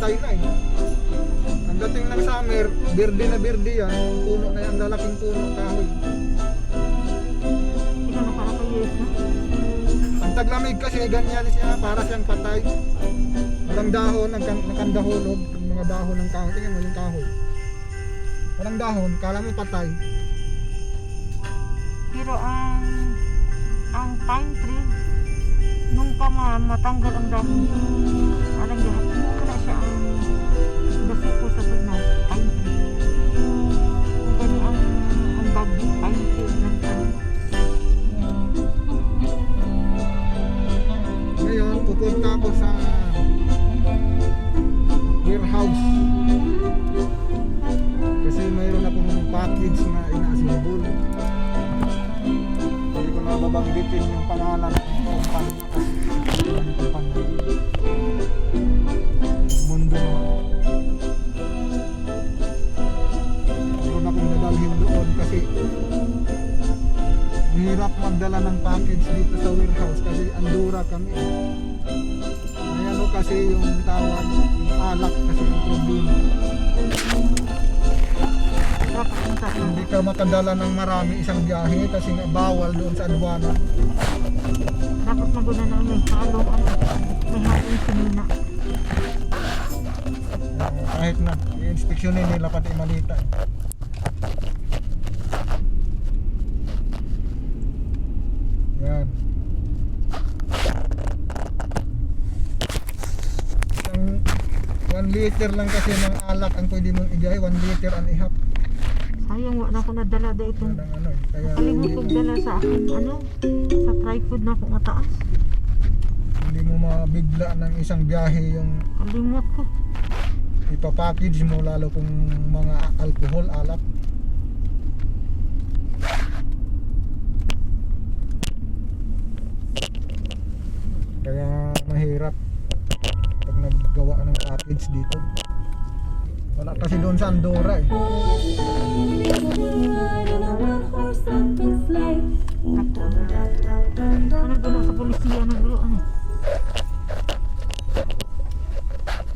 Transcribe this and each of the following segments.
patay na eh. Ang dating ng summer, berde na berde yan, puno na yan, lalaking puno, kahoy. Ikaw na para kay Yes na. Ang taglamig kasi ganyan siya, para siyang patay. Walang dahon, nakandahulog, yung mga dahon ng kahoy. Tingnan mo yung kahoy. Walang dahon, kala mo patay. Pero ang pine tree, nung pa matanggal ang dahon, alam niya, wala siya ang dasipo sa tunay, pine tree. Kung gani ang bagyo, pine tree ng pine. Ngayon, pupunta ako sa warehouse. Kasi mayroon akong package na inaassemble. Hindi ko na babanggitin yung pangalan ng company. Kasi yung company. Mundo naman. Mayroon akong dadalhin doon kasi mahirap magdala ng package dito sa warehouse kasi andura kami. Ayan o kasi yung tawag, yung alak kasi ang problema. Hindi ka makadala ng marami isang biyahe kasi nga bawal doon sa aduana. Dapat maguna na may halo, may halong sinina. Kahit na, i-inspeksyonin nila pati malita. Yan. Isang 1 liter lang kasi ng alak ang pwede mong ibiyahe, 1 liter and a half. Sayang, wala ko nadala da itong Yan ang ano eh. Kaya kalimut kong dala sa akin, sa tripod na akong mataas. hindi mo mabigla ng isang biyahe yung Kalimut ko. ipapackage mo lalo kung mga alcohol, alak. Kaya mahirap pag naggawa ng package dito. Wala kasi doon sa Andorra eh. Ano gulo sa polisiya, ano gulo, ano?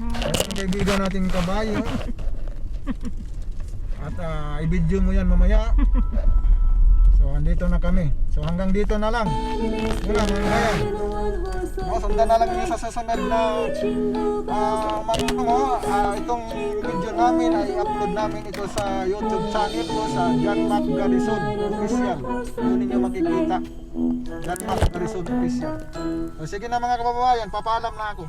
Kaya yung kaibigan natin kabayo. At i-video mo yan mamaya. So andito na kami. So hanggang dito na lang. Muna mga bayan. Sundan na lang yung sa susunod na itong video namin ay upload namin ito sa YouTube channel ko sa John Mac Garrison Official. Doon ninyo makikita John Mac Garrison Official. So sige na mga kababayan, papaalam na ako.